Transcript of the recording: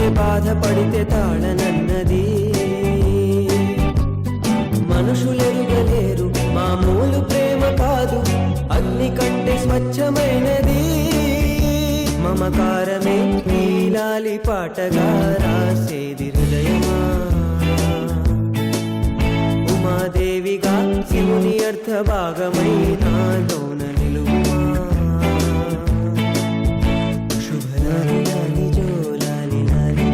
బాధపడితే తాళనన్నది మనుషులెరుగలేరు మామూలు ప్రేమ కాదు అగ్ని కంటే స్వచ్ఛమైనది మమకారమే నీలాలి పాటగా రాసేది హృదయమా ఉమాదేవిగా శివుని అర్థ భాగమై నాలో